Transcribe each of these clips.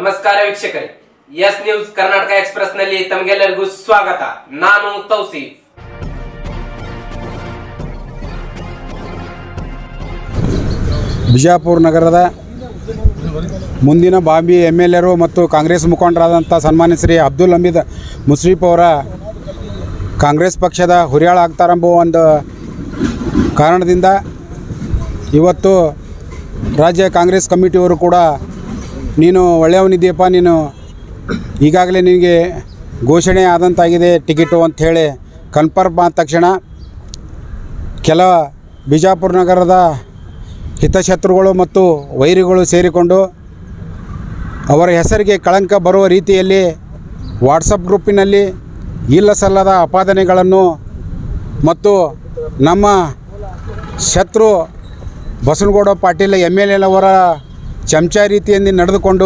ನಮಸ್ಕಾರ ವೀಕ್ಷಕರೇ, S news Karnataka express ನಲ್ಲಿ ತಮಗೆಲ್ಲರಿಗೂ ಸ್ವಾಗತ. ನಾನು ತೌಸೀಫ್. ಬಿಜಾಪುರ ನಗರದ ಮುಂದಿನ ಬಾಂಬಿ MLAರು ಮತ್ತು ಕಾಂಗ್ರೆಸ್ ಮುಖಂಡರಾದಂಥ ಸನ್ಮಾನ್ಯ ಶ್ರೀ ಅಬ್ದುಲ್ ಹಮೀದ್ ಮುಶ್ರೀಫ್ ಅವರ ಕಾಂಗ್ರೆಸ್ ಪಕ್ಷದ ಹುರಿಯಾಳ ಆಗ್ತಾರೆಂಬ ಒಂದು ಕಾರಣದಿಂದ ಇವತ್ತು ರಾಜ್ಯ ಕಾಂಗ್ರೆಸ್ ಕಮಿಟಿಯವರು ಕೂಡ ನೀನು ಒಳ್ಳೆಯವನಿದ್ದೀಯಪ್ಪ, ನೀನು ಈಗಾಗಲೇ ನಿನಗೆ ಘೋಷಣೆ ಆದಂತಾಗಿದೆ ಟಿಕೆಟು ಅಂಥೇಳಿ ಕನ್ಫರ್ಮ್ ಆದ ತಕ್ಷಣ ಕೆಲ ಬಿಜಾಪುರ ನಗರದ ಹಿತಶತ್ರುಗಳು ಮತ್ತು ವೈರಿಗಳು ಸೇರಿಕೊಂಡು ಅವರ ಹೆಸರಿಗೆ ಕಳಂಕ ಬರುವ ರೀತಿಯಲ್ಲಿ ವಾಟ್ಸಪ್ ಗ್ರೂಪಿನಲ್ಲಿ ಇಲ್ಲ ಸಲ್ಲದ ಅಪಾದನೆಗಳನ್ನು ಮತ್ತು ನಮ್ಮ ಶತ್ರು ಬಸನಗೌಡ ಪಾಟೀಲ್ MLAನವರ ಚಮಚ ರೀತಿಯಲ್ಲಿ ನಡೆದುಕೊಂಡು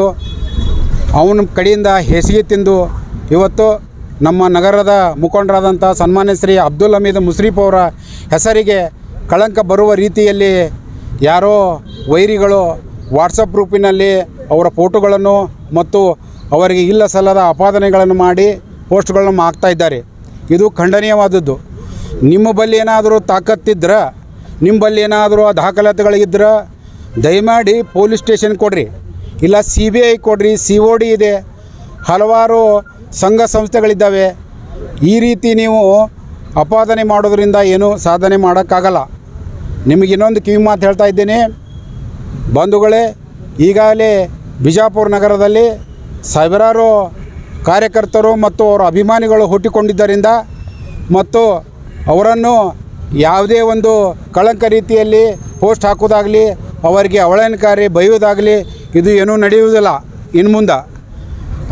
ಅವನ ಕಡೆಯಿಂದ ಹೇಸಿಗೆ ತಿಂದು ಇವತ್ತು ನಮ್ಮ ನಗರದ ಮುಖಂಡರಾದಂಥ ಸನ್ಮಾನ್ಯ ಶ್ರೀ ಅಬ್ದುಲ್ ಹಮೀದ್ ಮುಶ್ರೀಫ್ ಅವರ ಹೆಸರಿಗೆ ಕಳಂಕ ಬರುವ ರೀತಿಯಲ್ಲಿ ಯಾರೋ ವೈರಿಗಳು ವಾಟ್ಸಪ್ ಗ್ರೂಪಿನಲ್ಲಿ ಅವರ ಫೋಟೋಗಳನ್ನು ಮತ್ತು ಅವರಿಗೆ ಇಲ್ಲ ಸಲ್ಲದ ಅಪಾದನೆಗಳನ್ನು ಮಾಡಿ ಪೋಸ್ಟ್ಗಳನ್ನು ಹಾಕ್ತಾಯಿದ್ದಾರೆ. ಇದು ಖಂಡನೀಯವಾದದ್ದು. ನಿಮ್ಮ ಬಳಿ ಏನಾದರೂ ತಾಕತ್ತಿದ್ರೆ, ನಿಮ್ಮ ಬಳಿ ಏನಾದರೂ ದಾಖಲಾತಿಗಳಿದ್ರೆ ದಯಮಾಡಿ ಪೊಲೀಸ್ ಸ್ಟೇಷನ್ ಕೊಡ್ರಿ, ಇಲ್ಲ CBI ಕೊಡ್ರಿ, COD ಇದೆ, ಹಲವಾರು ಸಂಘ ಸಂಸ್ಥೆಗಳಿದ್ದಾವೆ. ಈ ರೀತಿ ನೀವು ಅಪಾದನೆ ಮಾಡೋದ್ರಿಂದ ಏನೂ ಸಾಧನೆ ಮಾಡೋಕ್ಕಾಗಲ್ಲ. ನಿಮಗೆ ಇನ್ನೊಂದು ಕಿವಿ ಮಾತು ಹೇಳ್ತಾ ಇದ್ದೇನೆ ಬಂಧುಗಳೇ, ಈಗಾಗಲೇ ಬಿಜಾಪುರ ನಗರದಲ್ಲಿ ಸಾವಿರಾರು ಕಾರ್ಯಕರ್ತರು ಮತ್ತು ಅವರ ಅಭಿಮಾನಿಗಳು ಹುಟ್ಟಿಕೊಂಡಿದ್ದರಿಂದ ಮತ್ತು ಅವರನ್ನು ಯಾವುದೇ ಒಂದು ಕಳಂಕ ರೀತಿಯಲ್ಲಿ ಪೋಸ್ಟ್ ಹಾಕೋದಾಗಲಿ, ಅವರಿಗೆ ಅವಹೇಳನಕಾರಿ ಬೈಯೋದಾಗಲಿ ಇದು ಏನೂ ನಡೆಯುವುದಿಲ್ಲ ಇನ್ನು ಮುಂದೆ.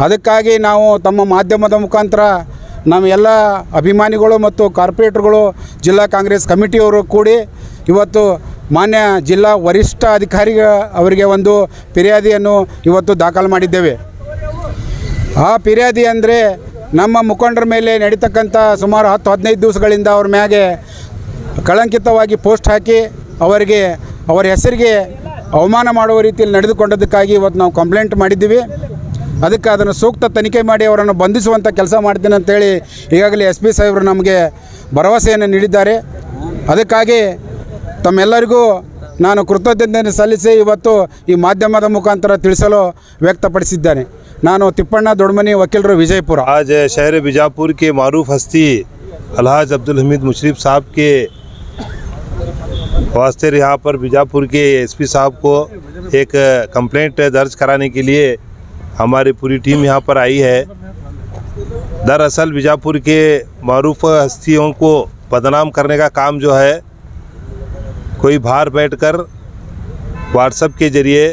ಅದಕ್ಕಾಗಿ ನಾವು ತಮ್ಮ ಮಾಧ್ಯಮದ ಮುಖಾಂತರ ನಮ್ಮ ಎಲ್ಲ ಅಭಿಮಾನಿಗಳು ಮತ್ತು ಕಾರ್ಪೊರೇಟರ್ಗಳು, ಜಿಲ್ಲಾ ಕಾಂಗ್ರೆಸ್ ಕಮಿಟಿಯವರು ಕೂಡಿ ಇವತ್ತು ಮಾನ್ಯ ಜಿಲ್ಲಾ ವರಿಷ್ಠ ಅವರಿಗೆ ಒಂದು ಫಿರ್ಯಾದಿಯನ್ನು ಇವತ್ತು ದಾಖಲು ಮಾಡಿದ್ದೇವೆ. ಆ ಫಿರ್ಯಾದಿ ಅಂದರೆ ನಮ್ಮ ಮುಖಂಡರ ಮೇಲೆ ನಡೀತಕ್ಕಂಥ ಸುಮಾರು 10-15 ದಿವಸಗಳಿಂದ ಅವ್ರ ಮ್ಯಾಗೆ ಕಳಂಕಿತವಾಗಿ ಪೋಸ್ಟ್ ಹಾಕಿ ಅವರಿಗೆ ಅವರ ಹೆಸರಿಗೆ ಅವಮಾನ ಮಾಡುವ ರೀತಿಯಲ್ಲಿ ನಡೆದುಕೊಂಡದಕ್ಕಾಗಿ ಇವತ್ತು ನಾವು ಕಂಪ್ಲೇಂಟ್ ಮಾಡಿದ್ದೀವಿ. ಅದಕ್ಕೆ ಅದನ್ನು ಸೂಕ್ತ ತನಿಖೆ ಮಾಡಿ ಅವರನ್ನು ಬಂಧಿಸುವಂಥ ಕೆಲಸ ಮಾಡ್ತೀನಿ ಅಂತೇಳಿ ಈಗಾಗಲೇ SP ಸಾಹೇಬರು ನಮಗೆ ಭರವಸೆಯನ್ನು ನೀಡಿದ್ದಾರೆ. ಅದಕ್ಕಾಗಿ ತಮ್ಮೆಲ್ಲರಿಗೂ ನಾನು ಕೃತಜ್ಞತೆ ಸಲ್ಲಿಸಿ ಇವತ್ತು ಈ ಮಾಧ್ಯಮದ ಮುಖಾಂತರ ತಿಳಿಸಲು ವ್ಯಕ್ತಪಡಿಸಿದ್ದೇನೆ. ನಾನು ತಿಪ್ಪಣ್ಣ ದೊಡ್ಡಮನಿ, ವಕೀಲರು, ವಿಜಯಪುರ. आज शहर बीजापुर के मारूफ हस्ती अलहाज अब्दुल हमीद मुशरीफ साहब के वास्ते यहाँ पर बीजापुर के SP साहब को एक कंप्लेंट दर्ज कराने के लिए हमारी पूरी टीम यहाँ पर आई है। दरअसल बीजापुर के मारूफ हस्तियों को बदनाम करने का काम जो है कोई बाहर बैठकर व्हाट्सएप के ज़रिए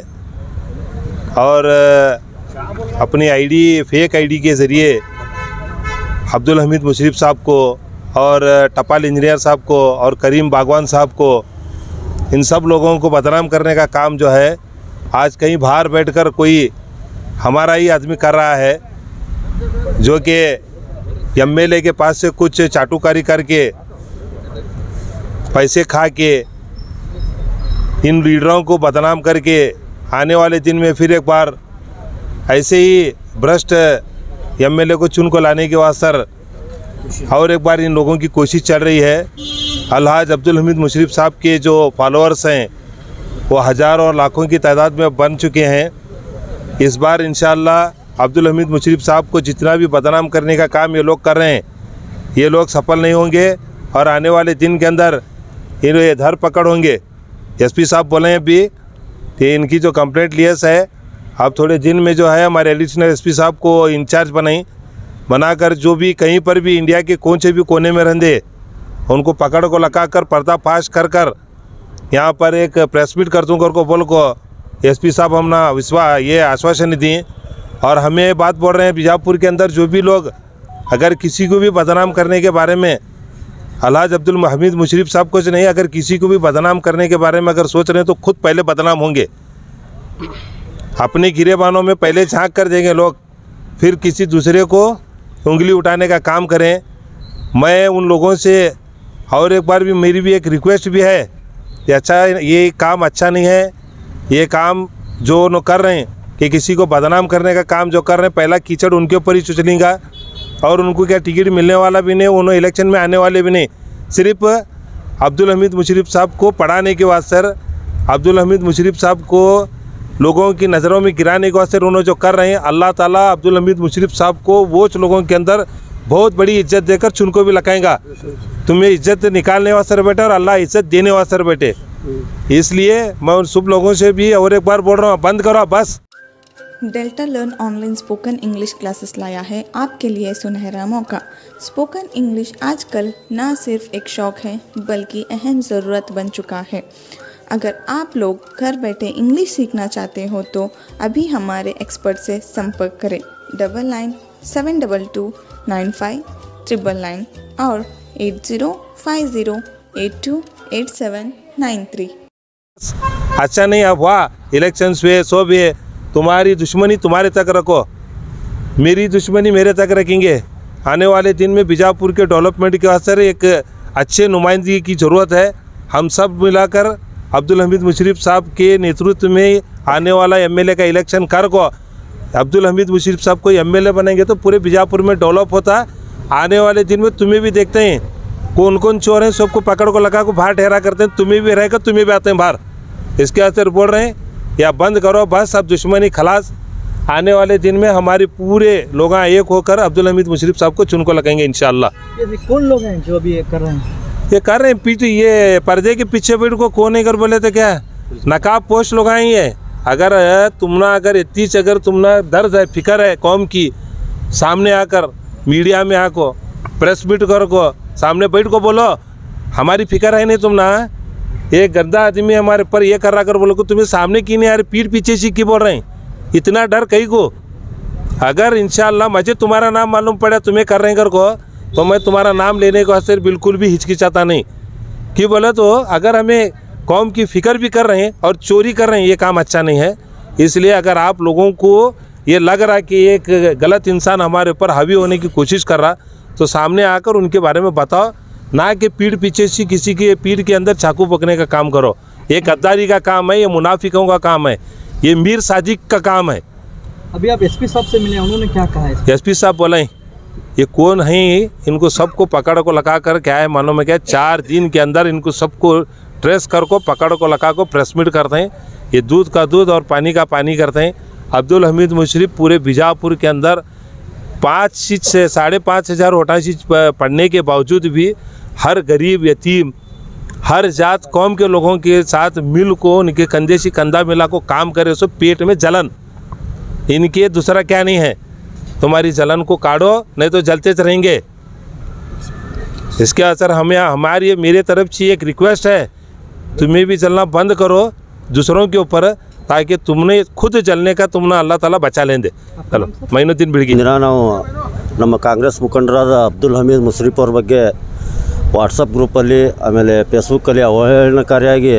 और अपनी फेक आईडी के ज़रिए अब्दुल हमीद मुशरीफ साहब को और टपाल इंजीनियर साहब को और करीम बागवान साहब को, इन सब लोगों को बदनाम करने का काम जो है आज कहीं बाहर बैठकर कोई हमारा ही आदमी कर रहा है, जो कि MLA के पास से कुछ चाटुकारी करके पैसे खा के इन लीडरों को बदनाम करके आने वाले दिन में फिर एक बार ऐसे ही भ्रष्ट MLA को चुन को लाने के वास्ते और एक बार इन लोगों की कोशिश चल रही है। अलहाज अब्दुल हमीद मुशरीफ साहब के जो फॉलोअर्स हैं वो हज़ारों और लाखों की तादाद में बन चुके हैं। इस बार इंशाअल्लाह अब्दुल हमीद मुशरीफ साहब को जितना भी बदनाम करने का काम ये लोग कर रहे हैं, ये लोग सफल नहीं होंगे और आने वाले दिन के अंदर ये धर पकड़ होंगे। SP साहब बोले हैं अभी कि इनकी जो कंप्लेंट लियस है, अब थोड़े दिन में जो है हमारे एडिशनल SP साहब को इंचार्ज बनाकर जो भी कहीं पर भी इंडिया के कौन से भी कोने में रहंदे उनको पकड़ को लगा कर पर्दाफाश कर यहाँ पर एक प्रेस मीट करतूँ कर को बोल को SP साहब हम ना ये आश्वासन दिए। और हमें बात बोल रहे हैं बीजापुर के अंदर जो भी लोग अगर किसी को भी बदनाम करने के बारे में, अलहाज अब्दुल हमीद मुशरीफ साहब को नहीं, अगर किसी को भी बदनाम करने के बारे में अगर सोच रहे हैं तो खुद पहले बदनाम होंगे। अपने गिरेबानों में पहले झांक कर देंगे लोग, फिर किसी दूसरे को उंगली उठाने का काम करें। मैं उन लोगों से और एक बार भी मेरी भी एक रिक्वेस्ट भी है कि अच्छा ये काम अच्छा नहीं है, ये काम जो न कर रहे हैं कि किसी को बदनाम करने का काम जो कर रहे हैं, पहला कीचड़ उनके ऊपर ही चुचलेगा और उनको क्या टिकट मिलने वाला भी नहीं, उन्होंने इलेक्शन में आने वाले भी नहीं। सिर्फ अब्दुल हमीद मुशर्रफ साहब को पढ़ाने के वास्ते, अब्दुल हमीद मुशर्रफ साहब को लोगों की नज़रों में गिराने के वास्ते उन्होंने जो कर रहे हैं, अल्लाह ताला अब्दुल हमीद मुशर्रफ साहब को वो लोगों के अंदर बहुत बड़ी इज्जत देकर चुनको भी लगाएगा। तुम्हें इज्जत निकालने वास्ते बैठे और अल्लाह इज्जत देने वास्ते बैठे। इसलिए मैं उन सब लोगों से भी और एक बार बोल रहा हूँ, बंद करो बस। Delta learn online spoken English classes लाया है आपके लिए सुनहरा मौका। स्पोकन इंग्लिश आजकल ना सिर्फ एक शौक़ है बल्कि अहम ज़रूरत बन चुका है। अगर आप लोग घर बैठे इंग्लिश सीखना चाहते हो तो अभी हमारे एक्सपर्ट से संपर्क करें 9972295999 और 8050828793। अच्छा नहीं अब हुआ इलेक्शन हुए सो भी है, तुम्हारी दुश्मनी तुम्हारे तक रखो, मेरी दुश्मनी मेरे तक रखेंगे। आने वाले दिन में बीजापुर के डेवलपमेंट के वास्ते एक अच्छे नुमाइंदगी की ज़रूरत है। हम सब मिलाकर अब्दुल हमीद मुशर्रफ साहब के नेतृत्व में आने वाला एमएलए का इलेक्शन कर को अब्दुल हमीद मुशर्रफ साहब को एमएलए बनेंगे तो पूरे बीजापुर में डेवलप होता। आने वाले दिन में तुम्हें भी देखते हैं कौन कौन चोर हैं, सबको पकड़ को लगा को बाहर ठहरा करते हैं, तुम्हें भी रहेगा, तुम्हें भी आते हैं बाहर। इसके वास्ते बोल रहे हैं या बंद करो बस, अब दुश्मनी खलास। आने वाले दिन में हमारे पूरे लोग एक होकर अब्दुल हमीद मुशर्रफ साहब को चुनको लगाएंगे इंशाल्लाह। ये कौन लोग हैं जो अभी ये कर रहे हैं? ये कर रहे हैं पीछे, ये पर्दे के पीछे बैठ को कौन नहीं कर बोले तो क्या नकाब पोस्ट लोग आई है। अगर तुमना अगर इतनी अगर तुमना दर्द है, फिक्र है कौम की, सामने आकर मीडिया में आको प्रेस मीट कर को सामने बैठ को बोलो हमारी फिक्र है नहीं तुमना। एक गंदा आदमी हमारे पर ये कर रहा कर बोलो को तुम्हें सामने की नहीं आ रही, पीठ पीछे से की बोल रहे हैं, इतना डर कहीं को। अगर इंशाल्लाह मुझे तुम्हारा नाम मालूम पड़ा तुम्हें कर रहे हैं कर को तो मैं तुम्हारा नाम लेने को वास्ते बिल्कुल भी हिचकिचाता नहीं। कि बोले तो अगर हमें कौम की फिक्र भी कर रहे हैं और चोरी कर रहे हैं, ये काम अच्छा नहीं है। इसलिए अगर आप लोगों को ये लग रहा है कि एक गलत इंसान हमारे ऊपर हावी होने की कोशिश कर रहा तो सामने आकर उनके बारे में बताओ, ना कि पीठ पीछे से किसी के पीठ के अंदर चाकू पकने का काम करो। ये गद्दारी का काम है, ये मुनाफिकों का काम है, ये मीर साजिक का काम है। अभी आप एसपी साहब से मिले, उन्होंने क्या कहा है? एसपी साहब बोले ये कौन है, इनको सबको पकड़ को लगा कर क्या है मानो में क्या 4 दिन के अंदर इनको सबको ट्रेस कर को पकड़ को लगा को प्रेस मीट करते हैं। ये दूध का दूध और पानी का पानी करते हैं। अब्दुल हमीद मुशर्रफ पूरे बीजापुर के अंदर 5 से 5,500 वोटा पढ़ने के बावजूद भी हर गरीब यतीम हर जात कौम के लोगों के साथ मिल को उनके कंधे से कंधा मिला को काम करे। सो पेट में जलन, इनके दूसरा क्या नहीं है, तुम्हारी जलन को काढ़ो नहीं तो जलते रहेंगे। इसके असर हमें हमारी मेरे तरफ से एक रिक्वेस्ट है, तुम्हें भी जलना बंद करो दूसरों के ऊपर, ताकि तुमने खुद जलने का तुमने अल्लाह ताला बचा लेंदे। चलो ಮೈನುದ್ದೀನ್ ಬಿಳ್ಗಿ ನಾವು ನಮ್ಮ ಕಾಂಗ್ರೆಸ್ ಮುಖಂಡರಾದ ಅಬ್ದುಲ್ ಹಮೀದ್ ಮುಶರ್ರಫ್ ಅವ್ರ ಬಗ್ಗೆ ವಾಟ್ಸಪ್ ಗ್ರೂಪಲ್ಲಿ ಆಮೇಲೆ ಫೇಸ್ಬುಕ್ಕಲ್ಲಿ ಅವಹೇಳನಕಾರಿಯಾಗಿ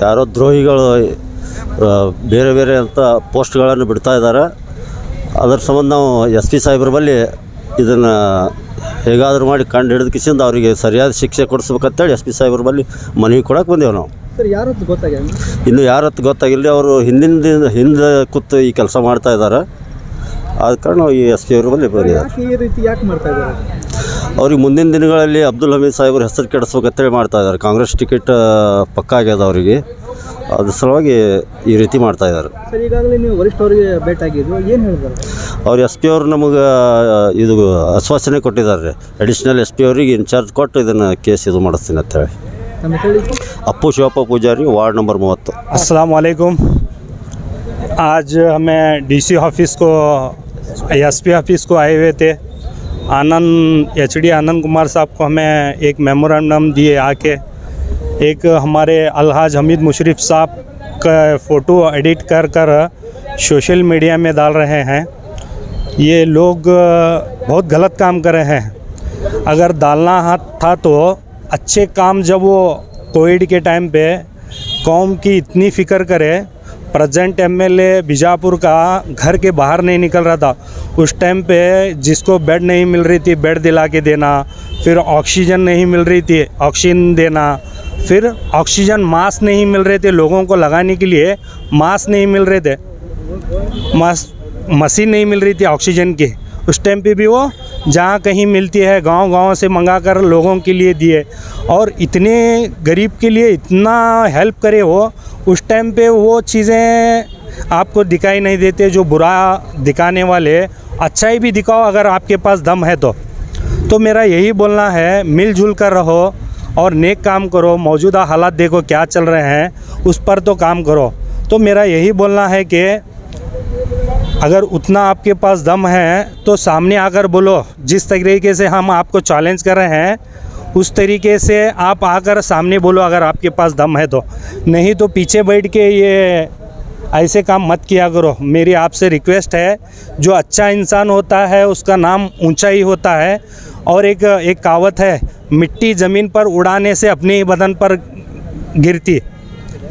ಯಾರೋ ದ್ರೋಹಿಗಳು ಬೇರೆ ಬೇರೆ ಅಂತ ಪೋಸ್ಟ್ಗಳನ್ನು ಬಿಡ್ತಾ ಇದ್ದಾರೆ। ಅದರ ಸಂಬಂಧ ನಾವು ಎಸ್ ಪಿ ಸಾಹೇಬ್ರ ಬಳಿ ಇದನ್ನು ಹೇಗಾದರೂ ಮಾಡಿ ಕಂಡು ಹಿಡಿದು ಕಿಸಿಂದ ಅವರಿಗೆ ಸರಿಯಾದ ಶಿಕ್ಷೆ ಕೊಡಿಸ್ಬೇಕಂತೇಳಿ ಎಸ್ ಪಿ ಸಾಹೇಬ್ರ ಬಳಿ ಮನವಿ ಕೊಡಕ್ಕೆ ಬಂದೇವು ನಾವು। ಯಾರತ್ತು ಗೊತ್ತಾಗಿಲ್ಲ, ಇನ್ನು ಯಾರತ್ತು ಗೊತ್ತಾಗಿಲ್ಲ, ಅವರು ಹಿಂದೆ ಕೂತು ಈ ಕೆಲಸ ಮಾಡ್ತಾ ಇದ್ದಾರೆ। ಆದ ಕಾರಣ ಈ ಎಸ್ ಪಿ ಅವ್ರ ಬಳಿ ಬಂದಿದ್ದಾರೆ। ಈ ರೀತಿ ಯಾಕೆ ಮಾಡ್ತಾ ಇದ್ದಾರೆ? ಅವ್ರಿಗೆ ಮುಂದಿನ ದಿನಗಳಲ್ಲಿ ಅಬ್ದುಲ್ ಹಮೀದ್ ಸಾಹೇಬ್ರ ಹೆಸರು ಕೆಡಿಸ್ಬೇಕಂತೇಳಿ ಮಾಡ್ತಾ ಇದ್ದಾರೆ। ಕಾಂಗ್ರೆಸ್ ಟಿಕೆಟ್ ಪಕ್ಕ ಆಗ್ಯದ ಅವರಿಗೆ, ಅದ್ರ ಸಲುವಾಗಿ ಈ ರೀತಿ ಮಾಡ್ತಾ ಇದ್ದಾರೆ। ಸರ್, ಈಗಾಗಲೇ ನೀವು ವರಿಷ್ಠರಿಗೆ ಭೇಟಿಯಾಗಿದ್ದು ಏನು ಹೇಳಿದ್ದಾರೆ? ಅವ್ರು ಎಸ್ ಪಿ ಅವರು ನಮಗೆ ಇದು ಆಶ್ವಾಸನೆ ಕೊಟ್ಟಿದ್ದಾರೆ, ಅಡಿಷ್ನಲ್ ಎಸ್ ಪಿ ಅವರಿಗೆ ಇನ್ಚಾರ್ಜ್ ಕೊಟ್ಟು ಇದನ್ನು ಕೇಸ್ ಇದು ಮಾಡಿಸ್ತೀನಿ ಅಂತೇಳಿ। अप्पू शिवप्पा पुजारी, वार्ड नंबर 30। अस्सलाम वालेकुम। आज हमें डीसी ऑफिस को एसपी ऑफिस को आए हुए थे। एचडी आनंद कुमार साहब को हमें एक मेमोरेंडम दिए आके, एक हमारे अलहाज हमीद मुशर्रफ साहब का फ़ोटो एडिट कर सोशल मीडिया में डाल रहे हैं। ये लोग बहुत गलत काम कर रहे हैं। अगर डालना था तो अच्छे काम, जब वो कोविड के टाइम पे कौम की इतनी फ़िक्र करे, प्रेजेंट एमएलए बीजापुर का घर के बाहर नहीं निकल रहा था, उस टाइम पे जिसको बेड नहीं मिल रही थी बेड दिला के देना, फिर ऑक्सीजन नहीं मिल रही थी ऑक्सीजन देना, फिर ऑक्सीजन मास्क नहीं मिल रहे थे लोगों को लगाने के लिए, मास्क नहीं मिल रहे थे। मशीन नहीं मिल रही थी ऑक्सीजन की, उस टाइम पे भी वो जहाँ कहीं मिलती है गांव-गांव से मंगा कर लोगों के लिए दिए, और इतने गरीब के लिए इतना हेल्प करे वो। उस टाइम पे वो चीज़ें आपको दिखाई नहीं देते जो बुरा दिखाने वाले, अच्छाई भी दिखाओ अगर आपके पास दम है तो मेरा यही बोलना है, मिलजुल कर रहो और नेक काम करो। मौजूदा हालात देखो क्या चल रहे हैं, उस पर तो काम करो। तो मेरा यही बोलना है कि अगर उतना आपके पास दम है तो सामने आकर बोलो। जिस तरीके से हम आपको चैलेंज कर रहे हैं उस तरीके से आप आकर सामने बोलो अगर आपके पास दम है तो। नहीं तो पीछे बैठ के ये ऐसे काम मत किया करो। मेरी आपसे रिक्वेस्ट है, जो अच्छा इंसान होता है उसका नाम ऊंचा ही होता है। और एक कहावत है, मिट्टी ज़मीन पर उड़ाने से अपने ही बदन पर गिरती,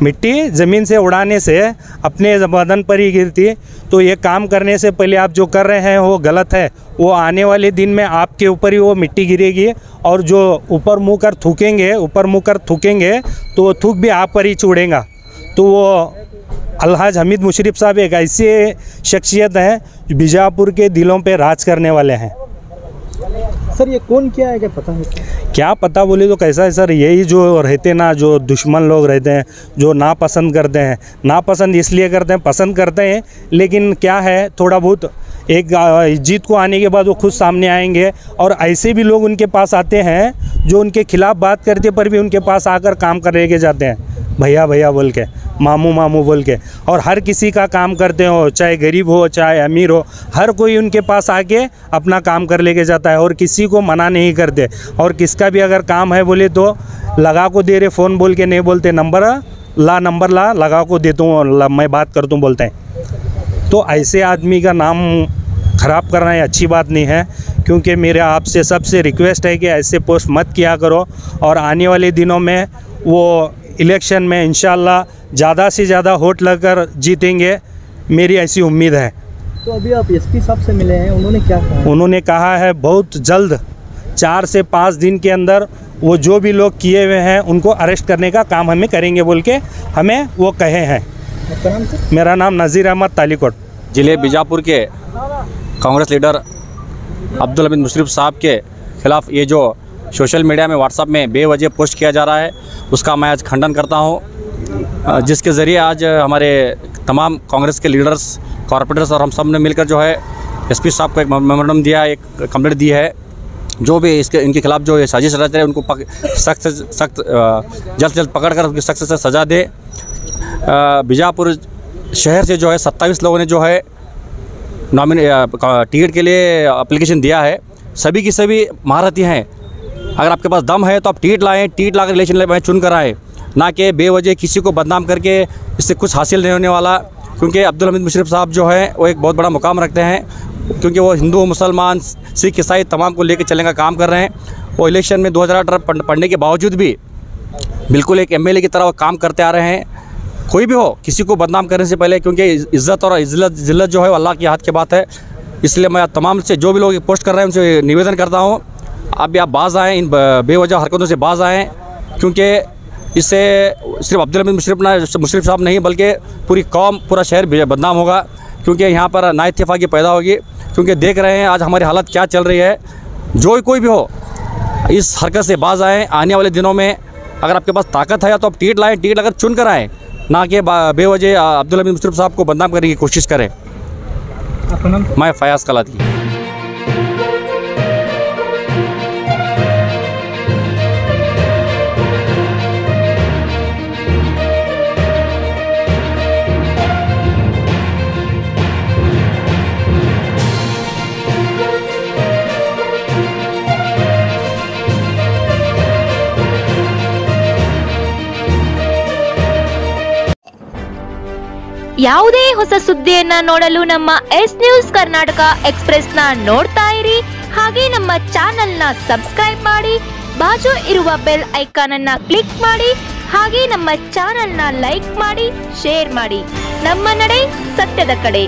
मिट्टी ज़मीन से उड़ाने से अपने बदन पर ही गिरती। तो ये काम करने से पहले आप जो कर रहे हैं वो गलत है। वो आने वाले दिन में आपके ऊपर ही वो मिट्टी गिरेगी, और जो ऊपर मुँह कर थूकेंगे तो वो थूक भी आप पर ही छुड़ेगा। तो वो अलहाज हमीद मुशर्रफ साहब एक ऐसी शख्सियत हैं जो बीजापुर के दिलों पे राज करने वाले हैं। सर ये कौन क्या है, क्या पता है? क्या पता बोले तो कैसा है सर, यही जो रहते ना, जो दुश्मन लोग रहते हैं, जो नापसंद करते हैं। नापसंद इसलिए करते हैं, पसंद करते हैं, लेकिन क्या है थोड़ा बहुत एक जीत को आने के बाद वो खुद सामने आएंगे। और ऐसे भी लोग उनके पास आते हैं जो उनके खिलाफ बात करते पर भी उनके पास आकर काम कर के जाते हैं, भैया भैया बोल के, मामू मामू बोल के। और हर किसी का काम करते हो, चाहे गरीब हो चाहे अमीर हो, हर कोई उनके पास आके अपना काम कर लेके जाता है और किसी को मना नहीं करते। और किसका भी अगर काम है बोले तो लगा को दे रहे, फ़ोन बोल के नहीं बोलते, नंबर ला लगा को देता हूँ, मैं बात करता हूँ बोलते हैं। तो ऐसे आदमी का नाम ख़राब करना ये अच्छी बात नहीं है। क्योंकि मेरे आपसे सबसे रिक्वेस्ट है कि ऐसे पोस्ट मत किया करो। और आने वाले दिनों में वो इलेक्शन में इंशाल्लाह ज़्यादा से ज़्यादा वोट लगकर जीतेंगे, मेरी ऐसी उम्मीद है। तो अभी आप एसपी साहब से मिले हैं, उन्होंने क्या कहा? उन्होंने कहा है बहुत जल्द 4 से 5 दिन के अंदर वो जो भी लोग किए हुए हैं उनको अरेस्ट करने का काम हमें करेंगे बोल के हमें वो कहे हैं। आपका नाम सर? मेरा नाम नज़ीर अहमद तालीकोट। ज़िले बीजापुर के कांग्रेस लीडर अब्दुल हमीद मुशर्रफ साहब के ख़िलाफ़ ये जो सोशल मीडिया में व्हाट्सएप में बेवजह पोस्ट किया जा रहा है उसका मैं आज खंडन करता हूँ, जिसके ज़रिए आज हमारे तमाम कांग्रेस के लीडर्स, कॉरपोरेटर्स और हम सब ने मिलकर जो है एसपी साहब को एक मेमोरेंडम दिया, एक कंप्लेंट दी है। जो भी इनके खिलाफ़ जो ये साजिश रच रहे हैं उनको सख्त से सख्त जल्द से जल्द पकड़ कर उनकी सख्त से सज़ा दे। बीजापुर शहर से जो है 27 लोगों ने जो है टिकट के लिए एप्लीकेशन दिया है। सभी की सभी महारथी हैं। अगर आपके पास दम है तो आप टिकट लाएँ, टिकट लाकर इलेक्शन चुन कर आएँ, ना कि बेवजह किसी को बदनाम करके इससे कुछ हासिल नहीं होने वाला। क्योंकि अब्दुल हमीद मुशर्रफ साहब जो है वो एक बहुत बड़ा मुकाम रखते हैं, क्योंकि वो हिंदू, मुसलमान, सिख, ईसाई तमाम को लेकर चलने का काम कर रहे हैं। वो इलेक्शन में 2018 पढ़ने के बावजूद भी बिल्कुल एक एमएलए की तरह वो काम करते आ रहे हैं। कोई भी हो, किसी को बदनाम करने से पहले, क्योंकि इज़्ज़त और जिल्लत जो है अल्लाह के हाथ की बात है। इसलिए मैं तमाम से जो भी लोग पोस्ट कर रहे हैं उनसे निवेदन करता हूँ, आप भी आप बाज़ आएँ, इन बेवजह हरकतों से बाज़ आएँ, क्योंकि इससे सिर्फ अब्दुल हमीद मुशर्रफ साहब नहीं बल्कि पूरी कौम, पूरा शहर बदनाम होगा। क्योंकि यहाँ पर नाइत्तेफाकी पैदा होगी, क्योंकि देख रहे हैं आज हमारी हालत क्या चल रही है। जो कोई भी हो, इस हरकत से बाज़ आएँ। आने वाले दिनों में अगर आपके पास ताकत है तो आप टिकट लाएँ, टिकट अगर चुन कर आएँ, ना कि बेवजह अब्दुल हमीद मुशर्रफ साहब को बदनाम करने की कोशिश करें। आपका नाम? मैं फयाज़ कलाती। ಯಾವುದೇ ಹೊಸ ಸುದ್ದಿಯನ್ನ ನೋಡಲು ನಮ್ಮ ಎಸ್ ನ್ಯೂಸ್ ಕರ್ನಾಟಕ ಎಕ್ಸ್‌ಪ್ರೆಸ್ ನ ನೋಡ್ತಾ ಇರಿ, ಹಾಗೆ ನಮ್ಮ ಚಾನೆಲ್ ನ ಸಬ್ಸ್ಕ್ರೈಬ್ ಮಾಡಿ, ಬಾಜು ಇರುವ ಬೆಲ್ ಐಕಾನ್ ಅನ್ನ ಕ್ಲಿಕ್ ಮಾಡಿ, ಹಾಗೆ ನಮ್ಮ ಚಾನೆಲ್ ನ ಲೈಕ್ ಮಾಡಿ, ಶೇರ್ ಮಾಡಿ. ನಮ್ಮ ನಡೆ ಸತ್ಯದ ಕಡೆ.